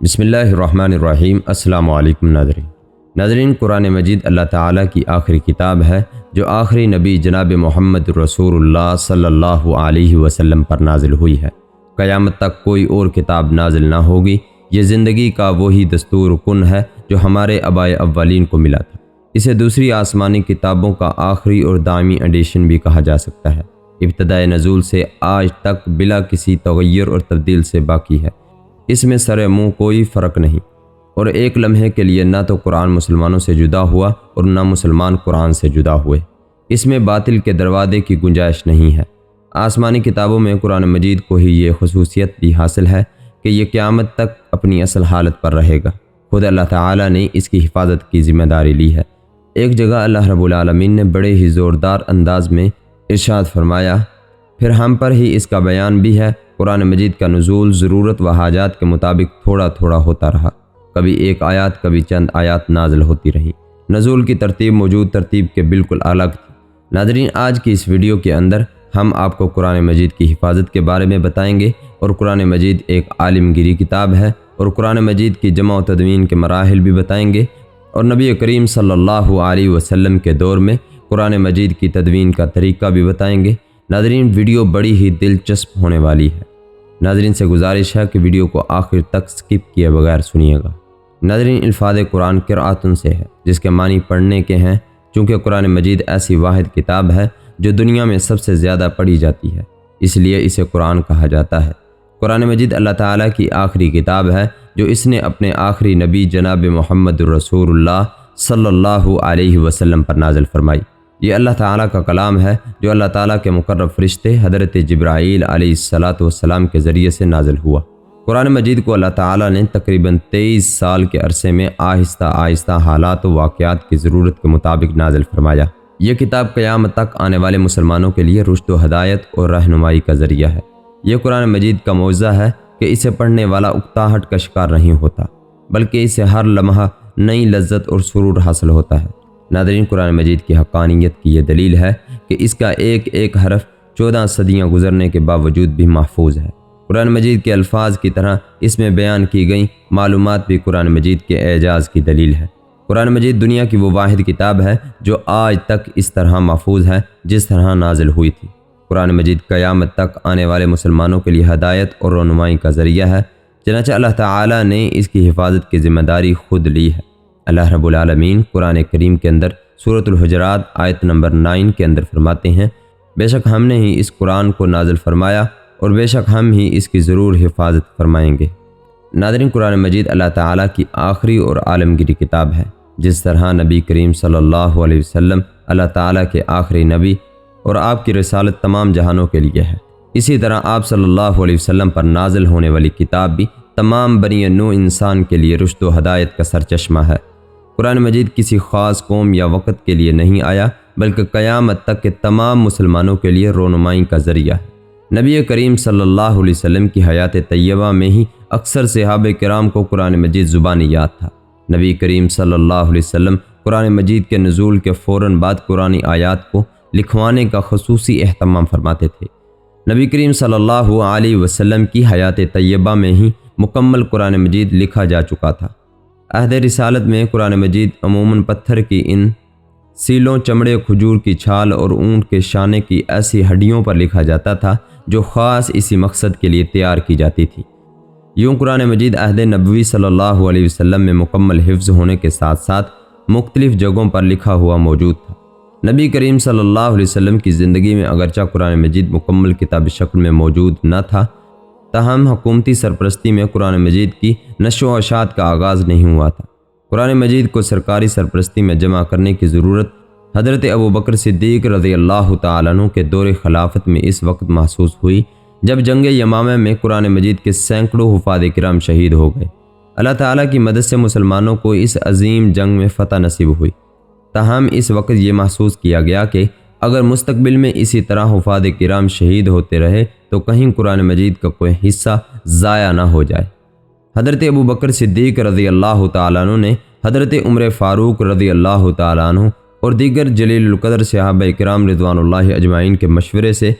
بسم اللہ الرحمن الرحیم۔ السلام علیکم ناظرین، قرآن مجید اللہ تعالیٰ کی آخری کتاب ہے جو آخری نبی جناب محمد رسول اللہ صلی اللہ علیہ وسلم پر نازل ہوئی ہے۔ قیامت تک کوئی اور کتاب نازل نہ ہوگی۔ یہ زندگی کا وہی دستور کن ہے جو ہمارے آبائے اولین کو ملا تھا۔ اسے دوسری آسمانی کتابوں کا آخری اور دائمی ایڈیشن بھی کہا جا سکتا ہے۔ ابتدائے نزول سے آج تک بلا کسی تغیر اور تبدیل سے باقی ہے۔ اس میں سر منہ کوئی فرق نہیں، اور ایک لمحے کے لیے نہ تو قرآن مسلمانوں سے جدا ہوا اور نہ مسلمان قرآن سے جدا ہوئے۔ اس میں باطل کے دروازے کی گنجائش نہیں ہے۔ آسمانی کتابوں میں قرآن مجید کو ہی یہ خصوصیت بھی حاصل ہے کہ یہ قیامت تک اپنی اصل حالت پر رہے گا۔ خود اللہ تعالیٰ نے اس کی حفاظت کی ذمہ داری لی ہے۔ ایک جگہ اللہ رب العالمین نے بڑے ہی زوردار انداز میں ارشاد فرمایا، پھر ہم پر ہی اس کا بیان بھی ہے۔ قرآن مجید کا نزول ضرورت و حاجات کے مطابق تھوڑا تھوڑا ہوتا رہا۔ کبھی ایک آیات، کبھی چند آیات نازل ہوتی رہیں۔ نزول کی ترتیب موجود ترتیب کے بالکل الگ تھی۔ ناظرین، آج کی اس ویڈیو کے اندر ہم آپ کو قرآن مجید کی حفاظت کے بارے میں بتائیں گے، اور قرآن مجید ایک عالمگیری کتاب ہے، اور قرآن مجید کی جمع و تدوین کے مراحل بھی بتائیں گے، اور نبی کریم صلی اللہ علیہ وسلم کے دور میں قرآن مجید کی تدوین کا طریقہ بھی بتائیں گے۔ ناظرین، ویڈیو بڑی ہی دلچسپ ہونے والی ہے۔ ناظرین سے گزارش ہے کہ ویڈیو کو آخر تک سکپ کیے بغیر سنیے گا۔ ناظرین، الفاظ قرآن قرأتن سے ہے، جس کے معنی پڑھنے کے ہیں، چونکہ قرآن مجید ایسی واحد کتاب ہے جو دنیا میں سب سے زیادہ پڑھی جاتی ہے، اس لیے اسے قرآن کہا جاتا ہے۔ قرآن مجید اللہ تعالیٰ کی آخری کتاب ہے جو اس نے اپنے آخری نبی جناب محمد رسول اللہ صلی اللہ علیہ وسلم پر نازل فرمائی۔ یہ اللہ تعالیٰ کا کلام ہے جو اللہ تعالیٰ کے مقرب فرشتے حضرت جبرائیل علیہ السلام کے ذریعے سے نازل ہوا۔ قرآن مجید کو اللہ تعالیٰ نے تقریباً 23 سال کے عرصے میں آہستہ آہستہ حالات و واقعات کی ضرورت کے مطابق نازل فرمایا۔ یہ کتاب قیامت تک آنے والے مسلمانوں کے لیے رشد و ہدایت اور رہنمائی کا ذریعہ ہے۔ یہ قرآن مجید کا معجزہ ہے کہ اسے پڑھنے والا اکتاہٹ کا شکار نہیں ہوتا، بلکہ اسے ہر لمحہ نئی لذت اور سرور حاصل ہوتا ہے۔ ناظرین، قرآن مجید کی حقانیت کی یہ دلیل ہے کہ اس کا ایک ایک حرف 14 صدیاں گزرنے کے باوجود بھی محفوظ ہے۔ قرآن مجید کے الفاظ کی طرح اس میں بیان کی گئی معلومات بھی قرآن مجید کے اعجاز کی دلیل ہے۔ قرآن مجید دنیا کی وہ واحد کتاب ہے جو آج تک اس طرح محفوظ ہے جس طرح نازل ہوئی تھی۔ قرآن مجید قیامت تک آنے والے مسلمانوں کے لیے ہدایت اور رہنمائی کا ذریعہ ہے، چنانچہ اللہ تعالیٰ نے اس کی حفاظت کی ذمہ داری خود لی ہے۔ اللہ رب العالمین قرآن کریم کے اندر سورۃ الحجرات آیت نمبر 9 کے اندر فرماتے ہیں، بے شک ہم نے ہی اس قرآن کو نازل فرمایا اور بے شک ہم ہی اس کی ضرور حفاظت فرمائیں گے۔ ناظرین، قرآن مجید اللہ تعالیٰ کی آخری اور عالمگیری کتاب ہے۔ جس طرح نبی کریم صلی اللہ علیہ وسلم اللہ تعالیٰ کے آخری نبی اور آپ کی رسالت تمام جہانوں کے لیے ہے، اسی طرح آپ صلی اللہ علیہ وسلم پر نازل ہونے والی کتاب بھی تمام بنی نوع انسان کے لیے رشد و ہدایت کا سرچشمہ ہے۔ قرآن مجید کسی خاص قوم یا وقت کے لیے نہیں آیا، بلکہ قیامت تک کے تمام مسلمانوں کے لیے رہنمائی کا ذریعہ ہے۔ نبی کریم صلی اللہ علیہ وسلم کی حیات طیبہ میں ہی اکثر صحابہ کرام کو قرآن مجید زبانی یاد تھا۔ نبی کریم صلی اللہ علیہ وسلم قرآن مجید کے نزول کے فوراً بعد قرآن آیات کو لکھوانے کا خصوصی اہتمام فرماتے تھے۔ نبی کریم صلی اللہ علیہ وسلم کی حیات طیبہ میں ہی مکمل قرآن مجید لکھا جا چکا تھا۔ عہد رسالت میں قرآن مجید عموماً پتھر کی ان سیلوں، چمڑے، کھجور کی چھال اور اونٹ کے شانے کی ایسی ہڈیوں پر لکھا جاتا تھا جو خاص اسی مقصد کے لیے تیار کی جاتی تھی۔ یوں قرآن مجید عہد نبوی صلی اللہ علیہ وسلم میں مکمل حفظ ہونے کے ساتھ ساتھ مختلف جگہوں پر لکھا ہوا موجود تھا۔ نبی کریم صلی اللہ علیہ وسلم کی زندگی میں اگرچہ قرآن مجید مکمل کتابی شکل میں موجود نہ تھا، تاہم حکومتی سرپرستی میں قرآن مجید کی نشر و اشاعت کا آغاز نہیں ہوا تھا۔ قرآن مجید کو سرکاری سرپرستی میں جمع کرنے کی ضرورت حضرت ابوبکر صدیق رضی اللہ تعالیٰ عنہ کے دور خلافت میں اس وقت محسوس ہوئی جب جنگ یمامہ میں قرآن مجید کے سینکڑوں حفاظ کرام شہید ہو گئے۔ اللہ تعالیٰ کی مدد سے مسلمانوں کو اس عظیم جنگ میں فتح نصیب ہوئی، تاہم اس وقت یہ محسوس کیا گیا کہ اگر مستقبل میں اسی طرح حفاظ کرام شہید ہوتے رہے تو کہیں قرآن مجید کا کوئی حصہ ضائع نہ ہو جائے۔ حضرت ابوبکر صدیق رضی اللہ تعالیٰ عنہ نے حضرت عمر فاروق رضی اللہ تعالیٰ عنہ اور دیگر جلیل القدر صحابہ کرام رضوان اللہ اجمعین کے مشورے سے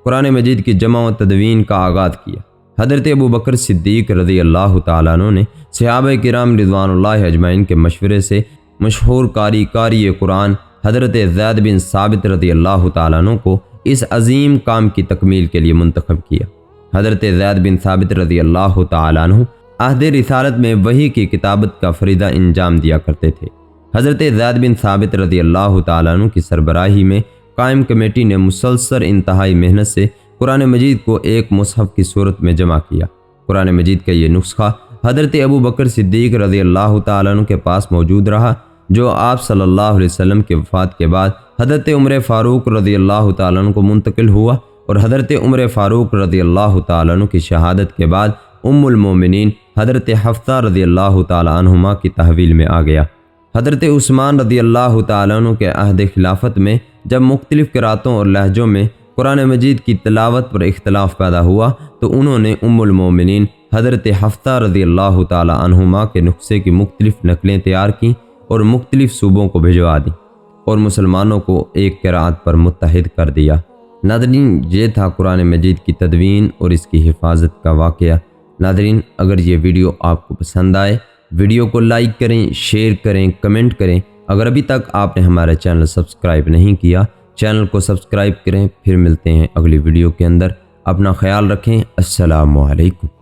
قرآن مجید کی جمع و تدوین کا آغاز کیا۔ حضرت ابو بکر صدیق رضی اللہ تعالیٰ عنہ نے صحابہ کرام رضوان اللہ اجمعین کے مشورے سے مشہور قاری قرآن حضرت زید بن ثابت رضی اللہ تعالیٰ عنہ کو اس عظیم کام کی تکمیل کے لیے منتخب کیا۔ حضرت زید بن ثابت رضی اللہ تعالیٰ عنہ عہد رسالت میں وحی کی کتابت کا فریضہ انجام دیا کرتے تھے۔ حضرت زید بن ثابت رضی اللہ تعالیٰ عنہ کی سربراہی میں قائم کمیٹی نے مسلسل انتہائی محنت سے قرآن مجید کو ایک مصحف کی صورت میں جمع کیا۔ قرآن مجید کا یہ نسخہ حضرت ابو بکر صدیق رضی اللہ تعالیٰ عنہ کے پاس موجود رہا، جو آپ صلی اللہ علیہ وسلم کے وفات کے بعد حضرت عمر فاروق رضی اللہ تعالیٰ عنہ کو منتقل ہوا، اور حضرت عمر فاروق رضی اللہ تعالیٰ عنہ کی شہادت کے بعد المومنین حضرت حفصہ رضی اللہ تعالیٰ عنہما کی تحویل میں آ گیا۔ حضرت عثمان رضی اللہ تعالیٰ عنہ کے عہد خلافت میں جب مختلف قراتوں اور لہجوں میں قرآن مجید کی تلاوت پر اختلاف پیدا ہوا تو انہوں نے المومنین حضرت حفصہ رضی اللہ تعالیٰ عنہما کے نسخے کی مختلف نقلیں تیار کیں اور مختلف صوبوں کو بھجوا دیں اور مسلمانوں کو ایک قرات پر متحد کر دیا۔ ناظرین، یہ تھا قرآن مجید کی تدوین اور اس کی حفاظت کا واقعہ۔ ناظرین، اگر یہ ویڈیو آپ کو پسند آئے، ویڈیو کو لائک کریں، شیئر کریں، کمنٹ کریں۔ اگر ابھی تک آپ نے ہمارا چینل سبسکرائب نہیں کیا، چینل کو سبسکرائب کریں۔ پھر ملتے ہیں اگلی ویڈیو کے اندر۔ اپنا خیال رکھیں۔ السلام علیکم۔